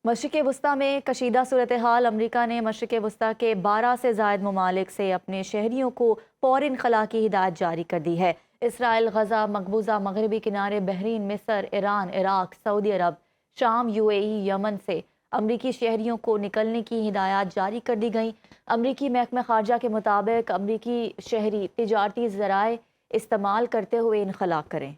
مشرق وسطی میں کشیدہ صورتحال۔ امریکہ نے مشرق وسطی کے 12 سے زائد ممالک سے اپنے شہریوں کو فوری انخلاء کی ہدایت جاری کر دی ہے۔ اسرائیل، غزہ، مقبوضہ مغربی کنارے، بحرین، مصر، ایران، عراق، سعودی عرب، شام، UAE، یمن سے امریکی شہریوں کو نکلنے کی ہدایات جاری کر دی گئیں۔ امریکی محکمہ خارجہ کے مطابق امریکی شہری تجارتی ذرائع استعمال کرتے ہوئے انخلاء کریں۔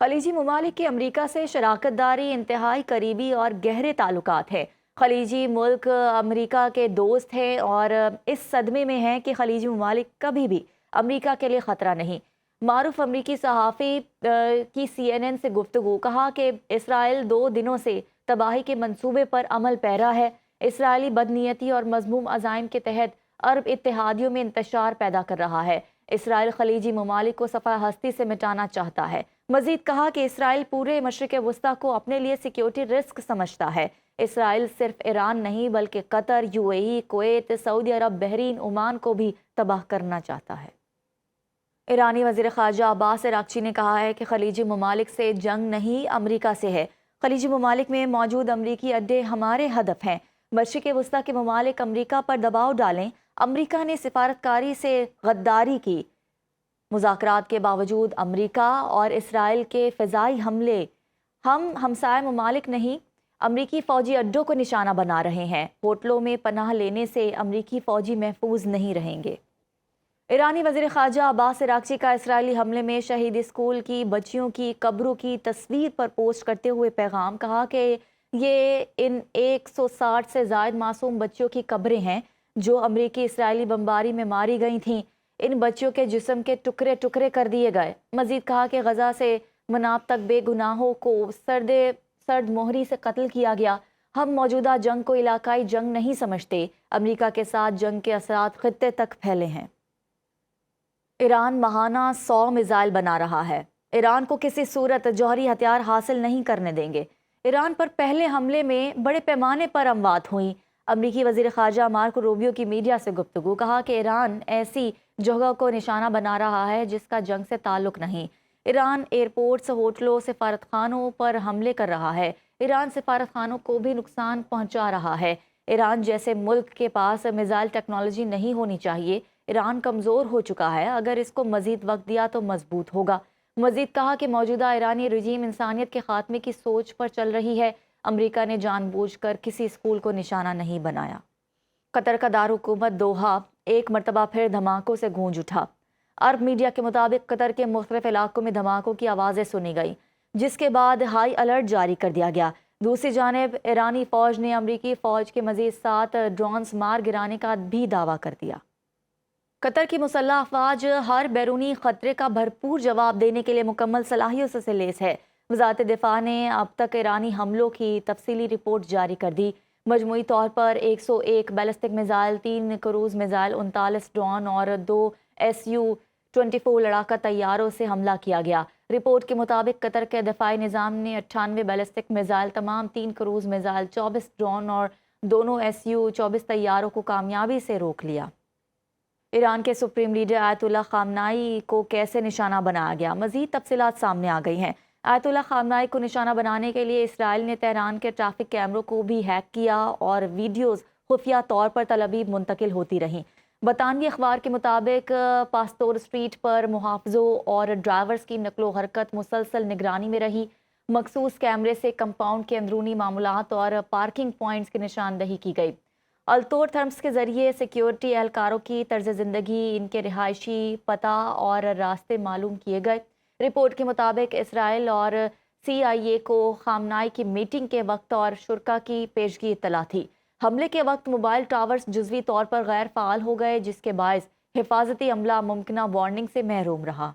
خلیجی ممالک کی امریکہ سے شراکت داری انتہائی قریبی اور گہرے تعلقات ہے۔ خلیجی ملک امریکہ کے دوست ہیں اور اس صدمے میں ہیں کہ خلیجی ممالک کبھی بھی امریکہ کے لیے خطرہ نہیں۔ معروف امریکی صحافی کی CNN سے گفتگو، کہا کہ اسرائیل 2 دنوں سے تباہی کے منصوبے پر عمل پیرا ہے۔ اسرائیلی بدنیتی اور مذموم عزائم کے تحت عرب اتحادیوں میں انتشار پیدا کر رہا ہے۔ اسرائیل خلیجی ممالک کو صفحہ ہستی سے مٹانا چاہتا ہے۔ مزید کہا کہ اسرائیل پورے مشرق وسطی کو اپنے لیے سیکیورٹی رسک سمجھتا ہے۔ اسرائیل صرف ایران نہیں بلکہ قطر، UAE، کویت، سعودی عرب، بحرین، عمان کو بھی تباہ کرنا چاہتا ہے۔ ایرانی وزیر خارجہ عباس عراقچی نے کہا ہے کہ خلیجی ممالک سے جنگ نہیں، امریکہ سے ہے۔ خلیجی ممالک میں موجود امریکی اڈے ہمارے ہدف ہیں۔ مشرق وسطی کے ممالک امریکہ پر دباؤ ڈالیں۔ امریکہ نے سفارتکاری سے غداری کی۔ مذاکرات کے باوجود امریکہ اور اسرائیل کے فضائی حملے، ہم ہمسائے ممالک نہیں، امریکی فوجی اڈوں کو نشانہ بنا رہے ہیں۔ ہوٹلوں میں پناہ لینے سے امریکی فوجی محفوظ نہیں رہیں گے۔ ایرانی وزیر خارجہ عباس عراقچی کا اسرائیلی حملے میں شہید اسکول کی بچیوں کی قبروں کی تصویر پر پوسٹ کرتے ہوئے پیغام، کہا کہ یہ ان 160 سے زائد معصوم بچیوں کی قبریں ہیں جو امریکی اسرائیلی بمباری میں ماری گئی تھیں۔ ان بچیوں کے جسم کے ٹکڑے ٹکڑے کر دیے گئے۔ مزید کہا کہ غزہ سے مناب تک بے گناہوں کو سرد مہری سے قتل کیا گیا۔ ہم موجودہ جنگ کو علاقائی جنگ نہیں سمجھتے۔ امریکہ کے ساتھ جنگ کے اثرات خطے تک پھیلے ہیں۔ ایران ماہانہ 100 میزائل بنا رہا ہے۔ ایران کو کسی صورت جوہری ہتھیار حاصل نہیں کرنے دیں گے۔ ایران پر پہلے حملے میں بڑے پیمانے پر اموات ہوئیں۔ امریکی وزیر خارجہ مارکو روبیو کی میڈیا سے گفتگو، کہا کہ ایران ایسی جگہ کو نشانہ بنا رہا ہے جس کا جنگ سے تعلق نہیں۔ ایران ایئرپورٹس، ہوٹلوں، سفارتخانوں پر حملے کر رہا ہے۔ ایران سفارتخانوں کو بھی نقصان پہنچا رہا ہے۔ ایران جیسے ملک کے پاس میزائل ٹیکنالوجی نہیں ہونی چاہیے۔ ایران کمزور ہو چکا ہے، اگر اس کو مزید وقت دیا تو مضبوط ہوگا۔ مزید کہا کہ موجودہ ایرانی رژیم انسانیت کے خاتمے کی سوچ پر چل رہی ہے۔ امریکہ نے جان بوجھ کر کسی اسکول کو نشانہ نہیں بنایا۔ قطر کا دارالحکومت دوحہ ایک مرتبہ پھر دھماکوں سے گونج اٹھا۔ عرب میڈیا کے مطابق قطر کے مختلف علاقوں میں دھماکوں کی آوازیں سنی گئیں، جس کے بعد ہائی الرٹ جاری کر دیا گیا۔ دوسری جانب ایرانی فوج نے امریکی فوج کے مزید 7 ڈرونز مار گرانے کا بھی دعویٰ کر دیا۔ قطر کی مسلح افواج ہر بیرونی خطرے کا بھرپور جواب دینے کے لیے مکمل صلاحیتوں سے لیس ہے۔ وزارت دفاع نے اب تک ایرانی حملوں کی تفصیلی رپورٹ جاری کر دی۔ مجموعی طور پر 101 ballistic missile, 3 cruise missile, 39 drone اور 2 Su-24 لڑاکا طیاروں سے حملہ کیا گیا۔ رپورٹ کے مطابق قطر کے دفاعی نظام نے 98 بیلسٹک میزائل، تمام 3 کروز میزائل، 24 ڈرون اور دونوں Su-24 طیاروں کو کامیابی سے روک لیا۔ ایران کے سپریم لیڈر آیت اللہ خامنائی کو کیسے نشانہ بنایا گیا؟ مزید تفصیلات سامنے آ گئی ہیں۔ آیت اللہ خامنائی کو نشانہ بنانے کے لیے اسرائیل نے تہران کے ٹریفک کیمروں کو بھی ہیک کیا اور ویڈیوز خفیہ طور پر تل ابیب منتقل ہوتی رہیں۔ برطانوی اخبار کے مطابق پاستور اسٹریٹ پر محافظوں اور ڈرائیورز کی نقل و حرکت مسلسل نگرانی میں رہی۔ مخصوص کیمرے سے کمپاؤنڈ کے اندرونی معاملات اور پارکنگ پوائنٹس کی نشاندہی کی گئی۔ التور تھرمس کے ذریعے سیکیورٹی اہلکاروں کی طرز زندگی، ان کے رہائشی پتہ اور راستے معلوم کیے گئے۔ رپورٹ کے مطابق اسرائیل اور CIA کو خامنائی کی میٹنگ کے وقت اور شرکاء کی پیشگی اطلاع تھی۔ حملے کے وقت موبائل ٹاورز جزوی طور پر غیر فعال ہو گئے، جس کے باعث حفاظتی عملہ ممکنہ وارننگ سے محروم رہا۔